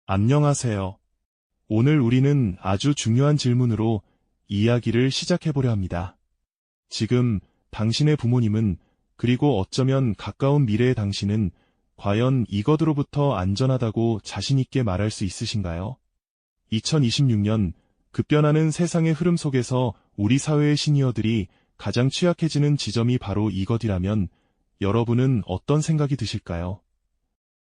안녕하세요. 오늘 우리는 아주 중요한 질문으로 이야기를 시작해보려 합니다. 지금 당신의 부모님은, 그리고 어쩌면 가까운 미래의 당신은 과연 이것으로부터 안전하다고 자신있게 말할 수 있으신가요? 2026년 급변하는 세상의 흐름 속에서 우리 사회의 시니어들이 가장 취약해지는 지점이 바로 이것이라면 여러분은 어떤 생각이 드실까요?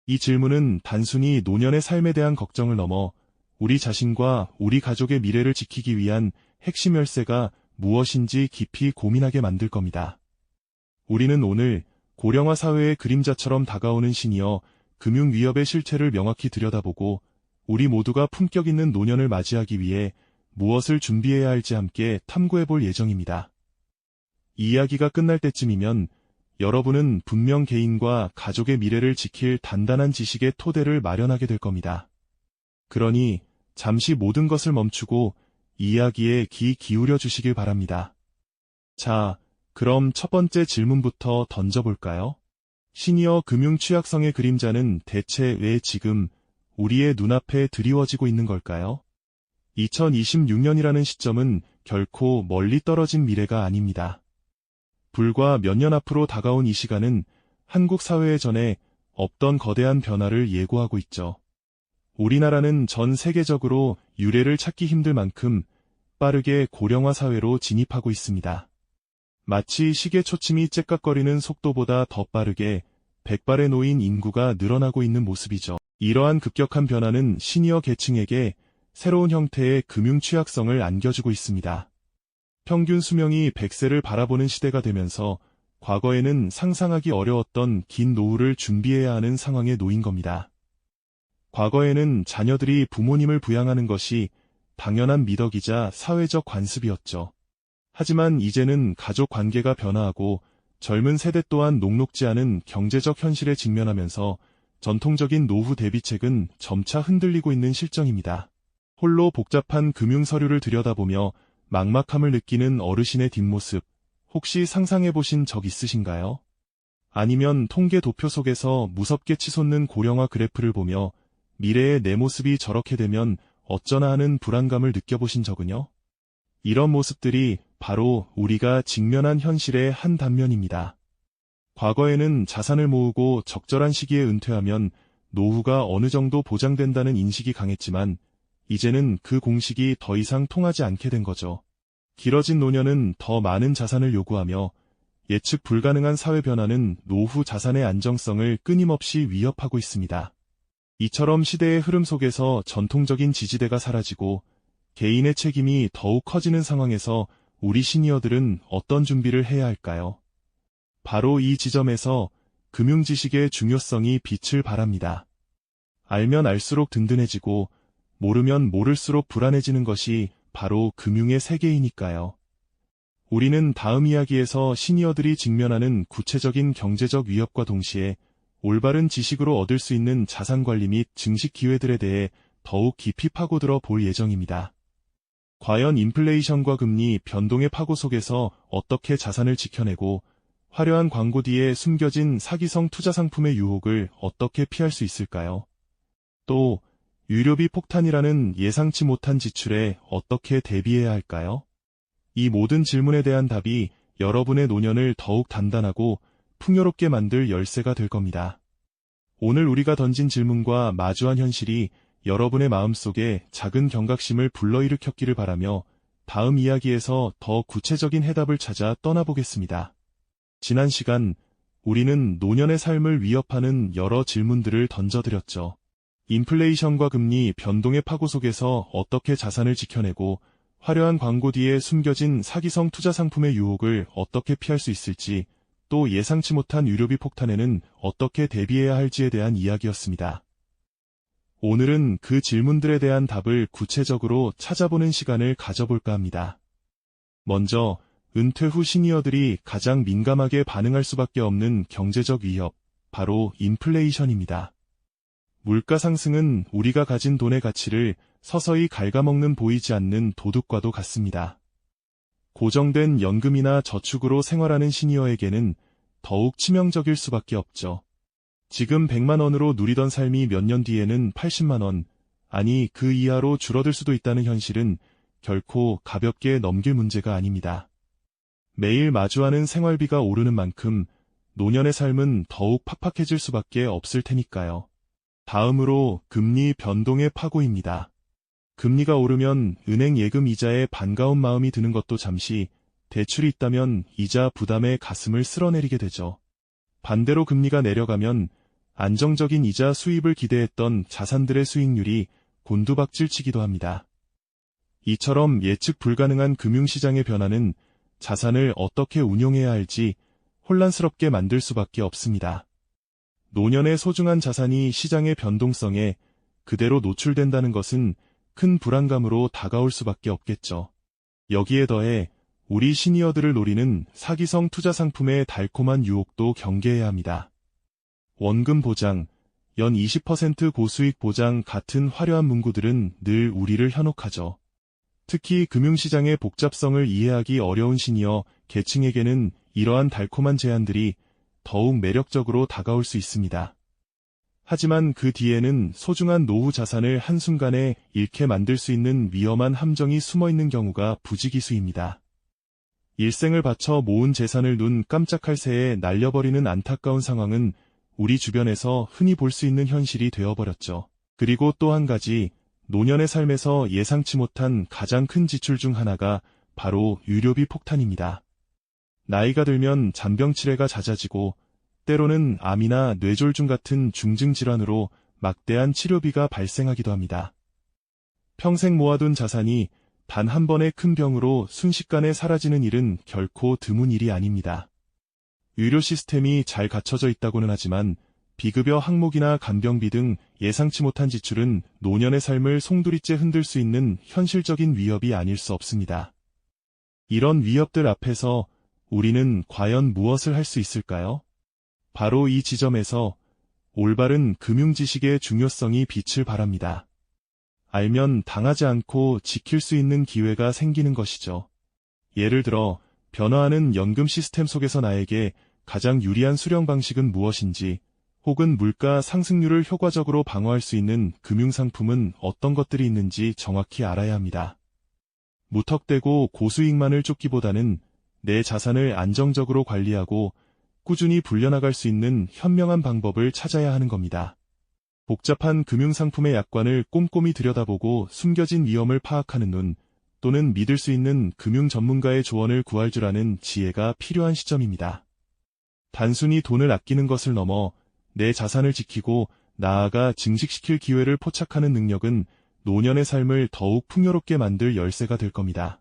이 질문은 단순히 노년의 삶에 대한 걱정을 넘어 우리 자신과 우리 가족의 미래를 지키기 위한 핵심 열쇠가 무엇인지 깊이 고민하게 만들 겁니다. 우리는 오늘 고령화 사회의 그림자처럼 다가오는 시니어 금융 위협의 실체를 명확히 들여다보고 우리 모두가 품격 있는 노년을 맞이하기 위해 무엇을 준비해야 할지 함께 탐구해볼 예정입니다. 이 이야기가 끝날 때쯤이면 여러분은 분명 개인과 가족의 미래를 지킬 단단한 지식의 토대를 마련하게 될 겁니다. 그러니 잠시 모든 것을 멈추고 이야기에 귀 기울여 주시길 바랍니다. 자, 그럼 첫 번째 질문부터 던져볼까요? 시니어 금융 취약성의 그림자는 대체 왜 지금 우리의 눈앞에 드리워지고 있는 걸까요? 2026년이라는 시점은 결코 멀리 떨어진 미래가 아닙니다. 불과 몇 년 앞으로 다가온 이 시간은 한국 사회에 전에 없던 거대한 변화를 예고하고 있죠. 우리나라는 전 세계적으로 유례를 찾기 힘들 만큼 빠르게 고령화 사회로 진입하고 있습니다. 마치 시계 초침이 째깍거리는 속도보다 더 빠르게 백발에 놓인 인구가 늘어나고 있는 모습이죠. 이러한 급격한 변화는 시니어 계층에게 새로운 형태의 금융 취약성을 안겨주고 있습니다. 평균 수명이 100세를 바라보는 시대가 되면서 과거에는 상상하기 어려웠던 긴 노후를 준비해야 하는 상황에 놓인 겁니다. 과거에는 자녀들이 부모님을 부양하는 것이 당연한 미덕이자 사회적 관습이었죠. 하지만 이제는 가족 관계가 변화하고 젊은 세대 또한 녹록지 않은 경제적 현실에 직면하면서 전통적인 노후 대비책은 점차 흔들리고 있는 실정입니다. 홀로 복잡한 금융 서류를 들여다보며 막막함을 느끼는 어르신의 뒷모습, 혹시 상상해보신 적 있으신가요? 아니면 통계 도표 속에서 무섭게 치솟는 고령화 그래프를 보며 미래의 내 모습이 저렇게 되면 어쩌나 하는 불안감을 느껴보신 적은요? 이런 모습들이 바로 우리가 직면한 현실의 한 단면입니다. 과거에는 자산을 모으고 적절한 시기에 은퇴하면 노후가 어느 정도 보장된다는 인식이 강했지만 이제는 그 공식이 더 이상 통하지 않게 된 거죠. 길어진 노년은 더 많은 자산을 요구하며 예측 불가능한 사회 변화는 노후 자산의 안정성을 끊임없이 위협하고 있습니다. 이처럼 시대의 흐름 속에서 전통적인 지지대가 사라지고 개인의 책임이 더욱 커지는 상황에서 우리 시니어들은 어떤 준비를 해야 할까요? 바로 이 지점에서 금융 지식의 중요성이 빛을 발합니다. 알면 알수록 든든해지고 모르면 모를수록 불안해지는 것이 바로 금융의 세계이니까요. 우리는 다음 이야기에서 시니어들이 직면하는 구체적인 경제적 위협과 동시에 올바른 지식으로 얻을 수 있는 자산관리 및 증식 기회들에 대해 더욱 깊이 파고들어 볼 예정입니다. 과연 인플레이션과 금리 변동의 파고 속에서 어떻게 자산을 지켜내고 화려한 광고 뒤에 숨겨진 사기성 투자 상품의 유혹을 어떻게 피할 수 있을까요? 또 유료비 폭탄이라는 예상치 못한 지출에 어떻게 대비해야 할까요? 이 모든 질문에 대한 답이 여러분의 노년을 더욱 단단하고 풍요롭게 만들 열쇠가 될 겁니다. 오늘 우리가 던진 질문과 마주한 현실이 여러분의 마음속에 작은 경각심을 불러일으켰기를 바라며 다음 이야기에서 더 구체적인 해답을 찾아 떠나보겠습니다. 지난 시간 우리는 노년의 삶을 위협하는 여러 질문들을 던져드렸죠. 인플레이션과 금리 변동의 파고 속에서 어떻게 자산을 지켜내고 화려한 광고 뒤에 숨겨진 사기성 투자 상품의 유혹을 어떻게 피할 수 있을지, 또 예상치 못한 유료비 폭탄에는 어떻게 대비해야 할지에 대한 이야기였습니다. 오늘은 그 질문들에 대한 답을 구체적으로 찾아보는 시간을 가져볼까 합니다. 먼저 은퇴 후 시니어들이 가장 민감하게 반응할 수밖에 없는 경제적 위협, 바로 인플레이션입니다. 물가 상승은 우리가 가진 돈의 가치를 서서히 갉아먹는 보이지 않는 도둑과도 같습니다. 고정된 연금이나 저축으로 생활하는 시니어에게는 더욱 치명적일 수밖에 없죠. 지금 100만 원으로 누리던 삶이 몇 년 뒤에는 80만 원, 아니 그 이하로 줄어들 수도 있다는 현실은 결코 가볍게 넘길 문제가 아닙니다. 매일 마주하는 생활비가 오르는 만큼 노년의 삶은 더욱 팍팍해질 수밖에 없을 테니까요. 다음으로 금리 변동의 파고입니다. 금리가 오르면 은행 예금 이자에 반가운 마음이 드는 것도 잠시, 대출이 있다면 이자 부담에 가슴을 쓸어내리게 되죠. 반대로 금리가 내려가면 안정적인 이자 수입을 기대했던 자산들의 수익률이 곤두박질치기도 합니다. 이처럼 예측 불가능한 금융시장의 변화는 자산을 어떻게 운용해야 할지 혼란스럽게 만들 수밖에 없습니다. 노년의 소중한 자산이 시장의 변동성에 그대로 노출된다는 것은 큰 불안감으로 다가올 수밖에 없겠죠. 여기에 더해 우리 시니어들을 노리는 사기성 투자 상품의 달콤한 유혹도 경계해야 합니다. 원금 보장, 연 20% 고수익 보장 같은 화려한 문구들은 늘 우리를 현혹하죠. 특히 금융시장의 복잡성을 이해하기 어려운 시니어 계층에게는 이러한 달콤한 제안들이 더욱 매력적으로 다가올 수 있습니다. 하지만 그 뒤에는 소중한 노후 자산을 한순간에 잃게 만들 수 있는 위험한 함정이 숨어 있는 경우가 부지기수입니다. 일생을 바쳐 모은 재산을 눈 깜짝할 새에 날려버리는 안타까운 상황은 우리 주변에서 흔히 볼 수 있는 현실이 되어버렸죠. 그리고 또 한 가지, 노년의 삶에서 예상치 못한 가장 큰 지출 중 하나가 바로 의료비 폭탄입니다. 나이가 들면 잔병치레가 잦아지고 때로는 암이나 뇌졸중 같은 중증질환으로 막대한 치료비가 발생하기도 합니다. 평생 모아둔 자산이 단 한 번의 큰 병으로 순식간에 사라지는 일은 결코 드문 일이 아닙니다. 의료 시스템이 잘 갖춰져 있다고는 하지만 비급여 항목이나 간병비 등 예상치 못한 지출은 노년의 삶을 송두리째 흔들 수 있는 현실적인 위협이 아닐 수 없습니다. 이런 위협들 앞에서 우리는 과연 무엇을 할 수 있을까요? 바로 이 지점에서 올바른 금융지식의 중요성이 빛을 발합니다. 알면 당하지 않고 지킬 수 있는 기회가 생기는 것이죠. 예를 들어 변화하는 연금 시스템 속에서 나에게 가장 유리한 수령 방식은 무엇인지, 혹은 물가 상승률을 효과적으로 방어할 수 있는 금융상품은 어떤 것들이 있는지 정확히 알아야 합니다. 무턱대고 고수익만을 쫓기보다는 내 자산을 안정적으로 관리하고 꾸준히 불려나갈 수 있는 현명한 방법을 찾아야 하는 겁니다. 복잡한 금융상품의 약관을 꼼꼼히 들여다보고 숨겨진 위험을 파악하는 눈, 또는 믿을 수 있는 금융 전문가의 조언을 구할 줄 아는 지혜가 필요한 시점입니다. 단순히 돈을 아끼는 것을 넘어 내 자산을 지키고 나아가 증식시킬 기회를 포착하는 능력은 노년의 삶을 더욱 풍요롭게 만들 열쇠가 될 겁니다.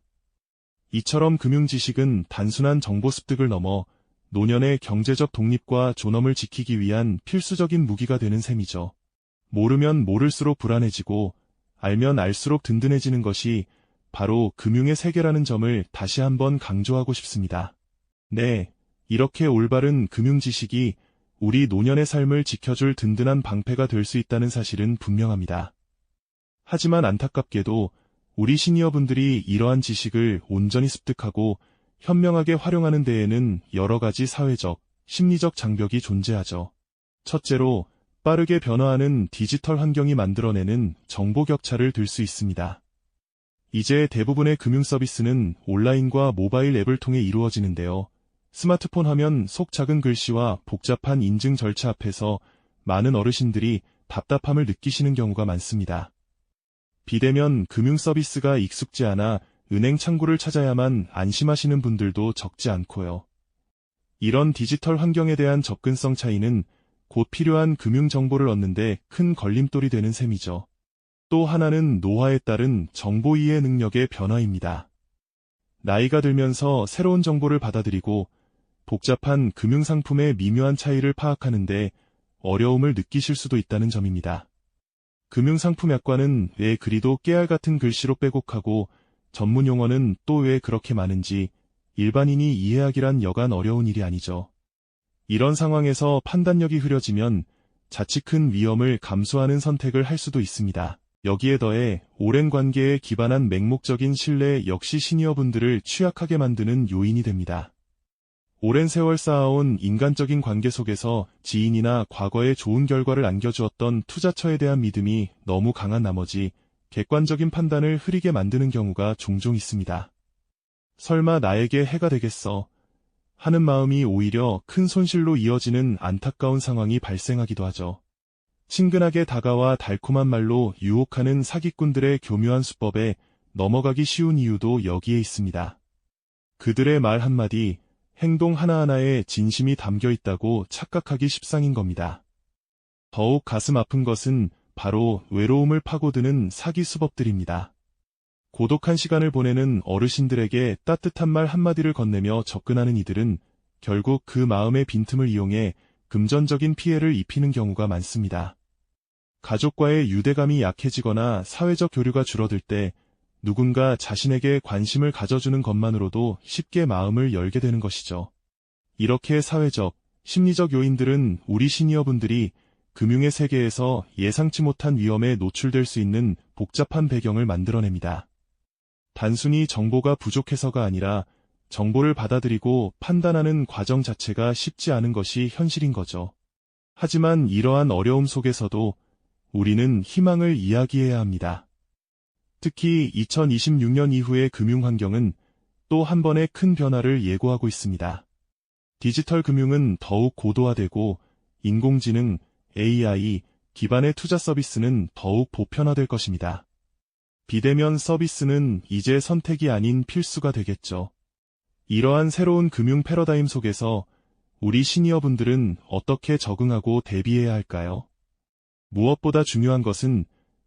이처럼 금융지식은 단순한 정보 습득을 넘어 노년의 경제적 독립과 존엄을 지키기 위한 필수적인 무기가 되는 셈이죠. 모르면 모를수록 불안해지고 알면 알수록 든든해지는 것이 바로 금융의 세계라는 점을 다시 한번 강조하고 싶습니다. 네, 이렇게 올바른 금융지식이 우리 노년의 삶을 지켜줄 든든한 방패가 될 수 있다는 사실은 분명합니다. 하지만 안타깝게도 우리 시니어분들이 이러한 지식을 온전히 습득하고 현명하게 활용하는 데에는 여러 가지 사회적, 심리적 장벽이 존재하죠. 첫째로, 빠르게 변화하는 디지털 환경이 만들어내는 정보 격차를 들 수 있습니다. 이제 대부분의 금융 서비스는 온라인과 모바일 앱을 통해 이루어지는데요. 스마트폰 화면 속 작은 글씨와 복잡한 인증 절차 앞에서 많은 어르신들이 답답함을 느끼시는 경우가 많습니다. 비대면 금융 서비스가 익숙지 않아 은행 창구를 찾아야만 안심하시는 분들도 적지 않고요. 이런 디지털 환경에 대한 접근성 차이는 곧 필요한 금융 정보를 얻는데 큰 걸림돌이 되는 셈이죠. 또 하나는 노화에 따른 정보 이해 능력의 변화입니다. 나이가 들면서 새로운 정보를 받아들이고 복잡한 금융상품의 미묘한 차이를 파악하는데 어려움을 느끼실 수도 있다는 점입니다. 금융상품 약관은 왜 그리도 깨알 같은 글씨로 빼곡하고 전문 용어는 또 왜 그렇게 많은지 일반인이 이해하기란 여간 어려운 일이 아니죠. 이런 상황에서 판단력이 흐려지면 자칫 큰 위험을 감수하는 선택을 할 수도 있습니다. 여기에 더해 오랜 관계에 기반한 맹목적인 신뢰 역시 시니어분들을 취약하게 만드는 요인이 됩니다. 오랜 세월 쌓아온 인간적인 관계 속에서 지인이나 과거에 좋은 결과를 안겨주었던 투자처에 대한 믿음이 너무 강한 나머지 객관적인 판단을 흐리게 만드는 경우가 종종 있습니다. 설마 나에게 해가 되겠어 하는 마음이 오히려 큰 손실로 이어지는 안타까운 상황이 발생하기도 하죠. 친근하게 다가와 달콤한 말로 유혹하는 사기꾼들의 교묘한 수법에 넘어가기 쉬운 이유도 여기에 있습니다. 그들의 말 한마디, 행동 하나하나에 진심이 담겨 있다고 착각하기 십상인 겁니다. 더욱 가슴 아픈 것은 바로 외로움을 파고드는 사기 수법들입니다. 고독한 시간을 보내는 어르신들에게 따뜻한 말 한마디를 건네며 접근하는 이들은 결국 그 마음의 빈틈을 이용해 금전적인 피해를 입히는 경우가 많습니다. 가족과의 유대감이 약해지거나 사회적 교류가 줄어들 때 누군가 자신에게 관심을 가져주는 것만으로도 쉽게 마음을 열게 되는 것이죠. 이렇게 사회적, 심리적 요인들은 우리 시니어분들이 금융의 세계에서 예상치 못한 위험에 노출될 수 있는 복잡한 배경을 만들어냅니다. 단순히 정보가 부족해서가 아니라 정보를 받아들이고 판단하는 과정 자체가 쉽지 않은 것이 현실인 거죠. 하지만 이러한 어려움 속에서도 우리는 희망을 이야기해야 합니다. 특히 2026년 이후의 금융 환경은 또 한 번의 큰 변화를 예고하고 있습니다. 디지털 금융은 더욱 고도화되고 인공지능, AI 기반의 투자 서비스는 더욱 보편화될 것입니다. 비대면 서비스는 이제 선택이 아닌 필수가 되겠죠. 이러한 새로운 금융 패러다임 속에서 우리 시니어분들은 어떻게 적응하고 대비해야 할까요? 무엇보다 중요한 것은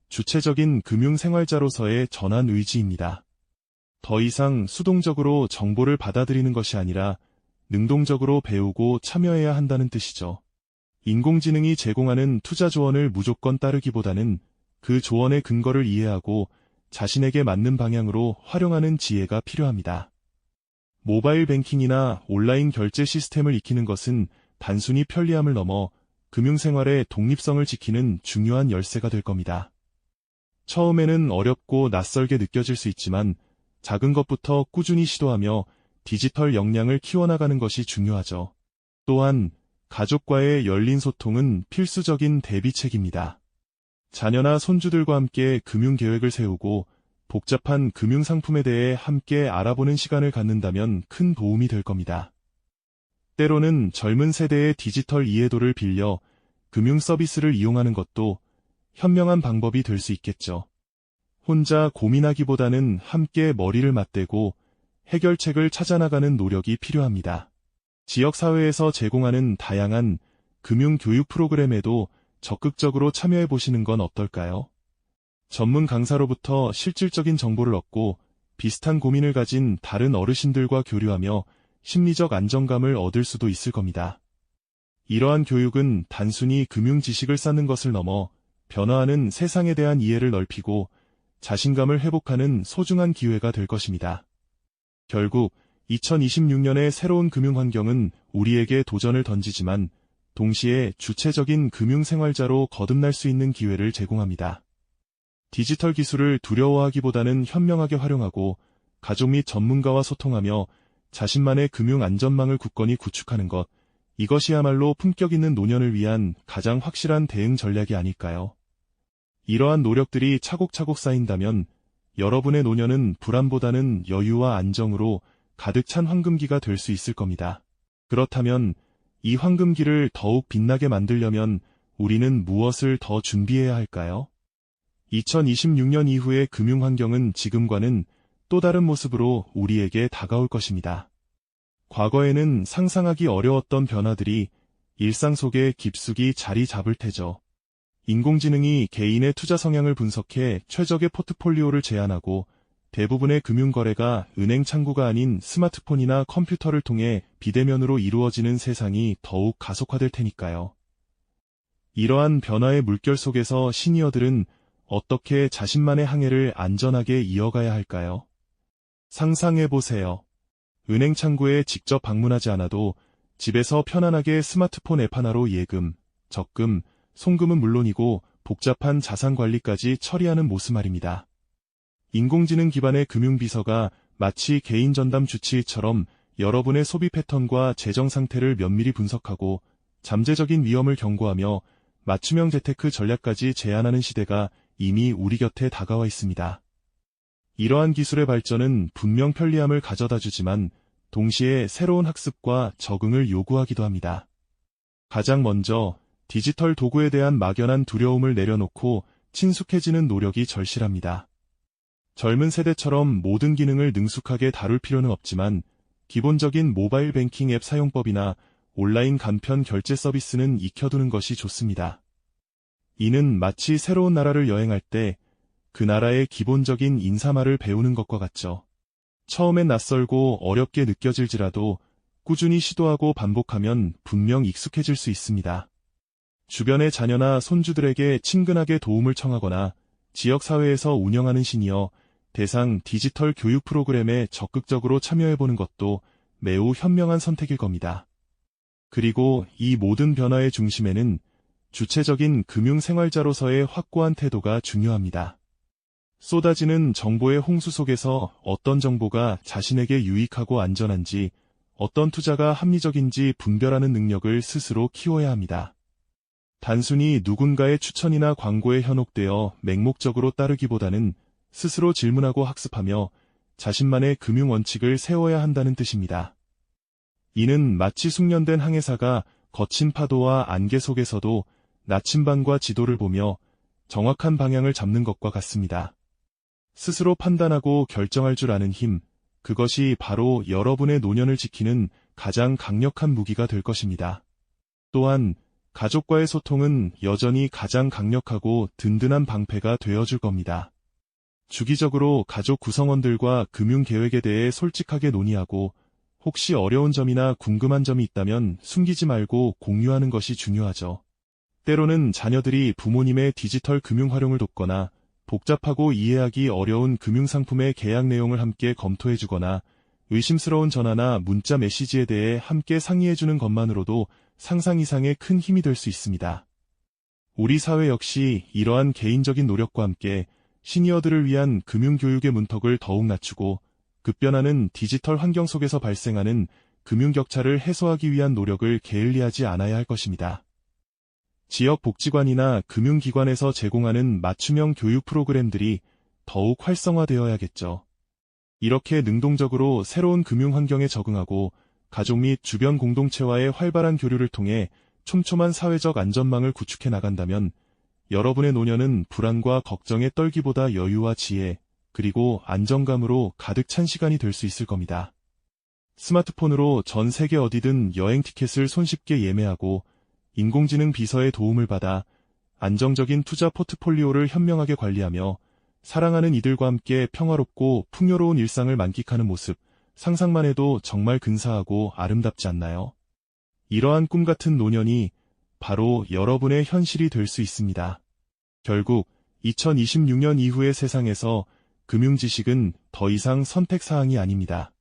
주체적인 금융 생활자로서의 전환 의지입니다. 더 이상 수동적으로 정보를 받아들이는 것이 아니라 능동적으로 배우고 참여해야 한다는 뜻이죠. 인공지능이 제공하는 투자 조언을 무조건 따르기보다는 그 조언의 근거를 이해하고 자신에게 맞는 방향으로 활용하는 지혜가 필요합니다. 모바일 뱅킹이나 온라인 결제 시스템을 익히는 것은 단순히 편리함을 넘어 금융생활의 독립성을 지키는 중요한 열쇠가 될 겁니다. 처음에는 어렵고 낯설게 느껴질 수 있지만 작은 것부터 꾸준히 시도하며 디지털 역량을 키워나가는 것이 중요하죠. 또한 가족과의 열린 소통은 필수적인 대비책입니다. 자녀나 손주들과 함께 금융 계획을 세우고 복잡한 금융 상품에 대해 함께 알아보는 시간을 갖는다면 큰 도움이 될 겁니다. 때로는 젊은 세대의 디지털 이해도를 빌려 금융 서비스를 이용하는 것도 현명한 방법이 될 수 있겠죠. 혼자 고민하기보다는 함께 머리를 맞대고 해결책을 찾아나가는 노력이 필요합니다. 지역사회에서 제공하는 다양한 금융 교육 프로그램에도 적극적으로 참여해 보시는 건 어떨까요? 전문 강사로부터 실질적인 정보를 얻고 비슷한 고민을 가진 다른 어르신들과 교류하며 심리적 안정감을 얻을 수도 있을 겁니다. 이러한 교육은 단순히 금융 지식을 쌓는 것을 넘어 변화하는 세상에 대한 이해를 넓히고 자신감을 회복하는 소중한 기회가 될 것입니다. 결국 2026년의 새로운 금융 환경은 우리에게 도전을 던지지만 동시에 주체적인 금융 생활자로 거듭날 수 있는 기회를 제공합니다. 디지털 기술을 두려워하기보다는 현명하게 활용하고 가족 및 전문가와 소통하며 자신만의 금융 안전망을 굳건히 구축하는 것, 이것이야말로 품격 있는 노년을 위한 가장 확실한 대응 전략이 아닐까요? 이러한 노력들이 차곡차곡 쌓인다면 여러분의 노년은 불안보다는 여유와 안정으로 가득 찬 황금기가 될 수 있을 겁니다. 그렇다면 이 황금기를 더욱 빛나게 만들려면 우리는 무엇을 더 준비해야 할까요? 2026년 이후의 금융 환경은 지금과는 또 다른 모습으로 우리에게 다가올 것입니다. 과거에는 상상하기 어려웠던 변화들이 일상 속에 깊숙이 자리 잡을 테죠. 인공지능이 개인의 투자 성향을 분석해 최적의 포트폴리오를 제안하고 대부분의 금융거래가 은행 창구가 아닌 스마트폰이나 컴퓨터를 통해 비대면으로 이루어지는 세상이 더욱 가속화될 테니까요. 이러한 변화의 물결 속에서 시니어들은 어떻게 자신만의 항해를 안전하게 이어가야 할까요? 상상해보세요. 은행 창구에 직접 방문하지 않아도 집에서 편안하게 스마트폰 앱 하나로 예금, 적금, 송금은 물론이고 복잡한 자산 관리까지 처리하는 모습 말입니다. 인공지능 기반의 금융비서가 마치 개인 전담 주치의처럼 여러분의 소비 패턴과 재정 상태를 면밀히 분석하고 잠재적인 위험을 경고하며 맞춤형 재테크 전략까지 제안하는 시대가 이미 우리 곁에 다가와 있습니다. 이러한 기술의 발전은 분명 편리함을 가져다 주지만 동시에 새로운 학습과 적응을 요구하기도 합니다. 가장 먼저 디지털 도구에 대한 막연한 두려움을 내려놓고 친숙해지는 노력이 절실합니다. 젊은 세대처럼 모든 기능을 능숙하게 다룰 필요는 없지만 기본적인 모바일 뱅킹 앱 사용법이나 온라인 간편 결제 서비스는 익혀두는 것이 좋습니다. 이는 마치 새로운 나라를 여행할 때 그 나라의 기본적인 인사말을 배우는 것과 같죠. 처음엔 낯설고 어렵게 느껴질지라도 꾸준히 시도하고 반복하면 분명 익숙해질 수 있습니다. 주변의 자녀나 손주들에게 친근하게 도움을 청하거나 지역사회에서 운영하는 시니어 대상 디지털 교육 프로그램에 적극적으로 참여해보는 것도 매우 현명한 선택일 겁니다. 그리고 이 모든 변화의 중심에는 주체적인 금융생활자로서의 확고한 태도가 중요합니다. 쏟아지는 정보의 홍수 속에서 어떤 정보가 자신에게 유익하고 안전한지, 어떤 투자가 합리적인지 분별하는 능력을 스스로 키워야 합니다. 단순히 누군가의 추천이나 광고에 현혹되어 맹목적으로 따르기보다는 스스로 질문하고 학습하며 자신만의 금융 원칙을 세워야 한다는 뜻입니다. 이는 마치 숙련된 항해사가 거친 파도와 안개 속에서도 나침반과 지도를 보며 정확한 방향을 잡는 것과 같습니다. 스스로 판단하고 결정할 줄 아는 힘, 그것이 바로 여러분의 노년을 지키는 가장 강력한 무기가 될 것입니다. 또한 가족과의 소통은 여전히 가장 강력하고 든든한 방패가 되어줄 겁니다. 주기적으로 가족 구성원들과 금융 계획에 대해 솔직하게 논의하고 혹시 어려운 점이나 궁금한 점이 있다면 숨기지 말고 공유하는 것이 중요하죠. 때로는 자녀들이 부모님의 디지털 금융 활용을 돕거나 복잡하고 이해하기 어려운 금융상품의 계약 내용을 함께 검토해주거나 의심스러운 전화나 문자 메시지에 대해 함께 상의해주는 것만으로도 상상 이상의 큰 힘이 될 수 있습니다. 우리 사회 역시 이러한 개인적인 노력과 함께 시니어들을 위한 금융교육의 문턱을 더욱 낮추고 급변하는 디지털 환경 속에서 발생하는 금융격차를 해소하기 위한 노력을 게을리하지 않아야 할 것입니다. 지역 복지관이나 금융기관에서 제공하는 맞춤형 교육 프로그램들이 더욱 활성화되어야겠죠. 이렇게 능동적으로 새로운 금융 환경에 적응하고 가족 및 주변 공동체와의 활발한 교류를 통해 촘촘한 사회적 안전망을 구축해 나간다면 여러분의 노년은 불안과 걱정에 떨기보다 여유와 지혜, 그리고 안정감으로 가득 찬 시간이 될 수 있을 겁니다. 스마트폰으로 전 세계 어디든 여행 티켓을 손쉽게 예매하고 인공지능 비서의 도움을 받아 안정적인 투자 포트폴리오를 현명하게 관리하며 사랑하는 이들과 함께 평화롭고 풍요로운 일상을 만끽하는 모습, 상상만 해도 정말 근사하고 아름답지 않나요? 이러한 꿈 같은 노년이 바로 여러분의 현실이 될 수 있습니다. 결국 2026년 이후의 세상에서 금융 지식은 더 이상 선택사항이 아닙니다.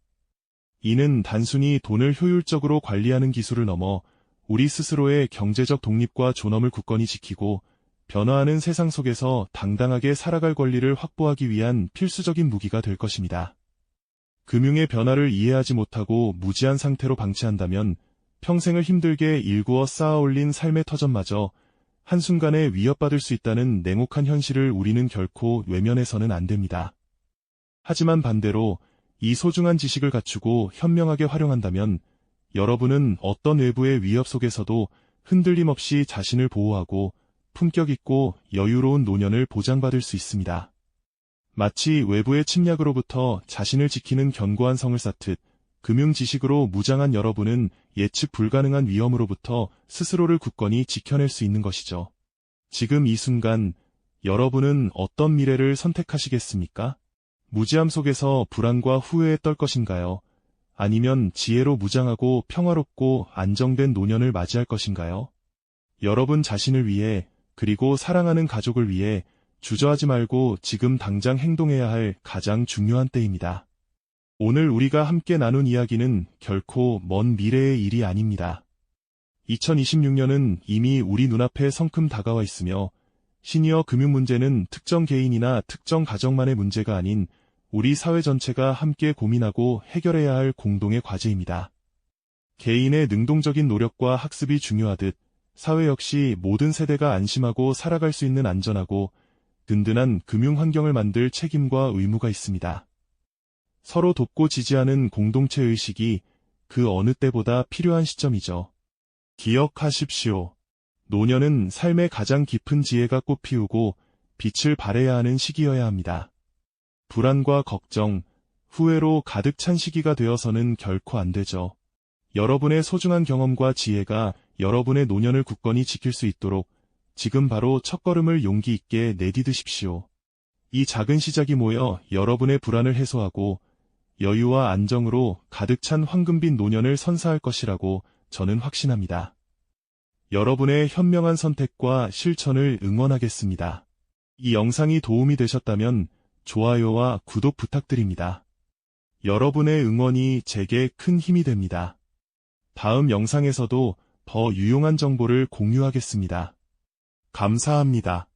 이는 단순히 돈을 효율적으로 관리하는 기술을 넘어 우리 스스로의 경제적 독립과 존엄을 굳건히 지키고 변화하는 세상 속에서 당당하게 살아갈 권리를 확보하기 위한 필수적인 무기가 될 것입니다. 금융의 변화를 이해하지 못하고 무지한 상태로 방치한다면 평생을 힘들게 일구어 쌓아올린 삶의 터전마저 한순간에 위협받을 수 있다는 냉혹한 현실을 우리는 결코 외면해서는 안 됩니다. 하지만 반대로 이 소중한 지식을 갖추고 현명하게 활용한다면 여러분은 어떤 외부의 위협 속에서도 흔들림 없이 자신을 보호하고 품격 있고 여유로운 노년을 보장받을 수 있습니다. 마치 외부의 침략으로부터 자신을 지키는 견고한 성을 쌓듯 금융 지식으로 무장한 여러분은 예측 불가능한 위험으로부터 스스로를 굳건히 지켜낼 수 있는 것이죠. 지금 이 순간 여러분은 어떤 미래를 선택하시겠습니까? 무지함 속에서 불안과 후회에 떨 것인가요? 아니면 지혜로 무장하고 평화롭고 안정된 노년을 맞이할 것인가요? 여러분 자신을 위해 그리고 사랑하는 가족을 위해 주저하지 말고 지금 당장 행동해야 할 가장 중요한 때입니다. 오늘 우리가 함께 나눈 이야기는 결코 먼 미래의 일이 아닙니다. 2026년은 이미 우리 눈앞에 성큼 다가와 있으며 시니어 금융 문제는 특정 개인이나 특정 가정만의 문제가 아닌 우리 사회 전체가 함께 고민하고 해결해야 할 공동의 과제입니다. 개인의 능동적인 노력과 학습이 중요하듯 사회 역시 모든 세대가 안심하고 살아갈 수 있는 안전하고 든든한 금융 환경을 만들 책임과 의무가 있습니다. 서로 돕고 지지하는 공동체 의식이 그 어느 때보다 필요한 시점이죠. 기억하십시오. 노년은 삶의 가장 깊은 지혜가 꽃피우고 빛을 발해야 하는 시기여야 합니다. 불안과 걱정, 후회로 가득 찬 시기가 되어서는 결코 안 되죠. 여러분의 소중한 경험과 지혜가 여러분의 노년을 굳건히 지킬 수 있도록 지금 바로 첫걸음을 용기 있게 내디드십시오. 이 작은 시작이 모여 여러분의 불안을 해소하고 여유와 안정으로 가득 찬 황금빛 노년을 선사할 것이라고 저는 확신합니다. 여러분의 현명한 선택과 실천을 응원하겠습니다. 이 영상이 도움이 되셨다면 좋아요와 구독 부탁드립니다. 여러분의 응원이 제게 큰 힘이 됩니다. 다음 영상에서도 더 유용한 정보를 공유하겠습니다. 감사합니다.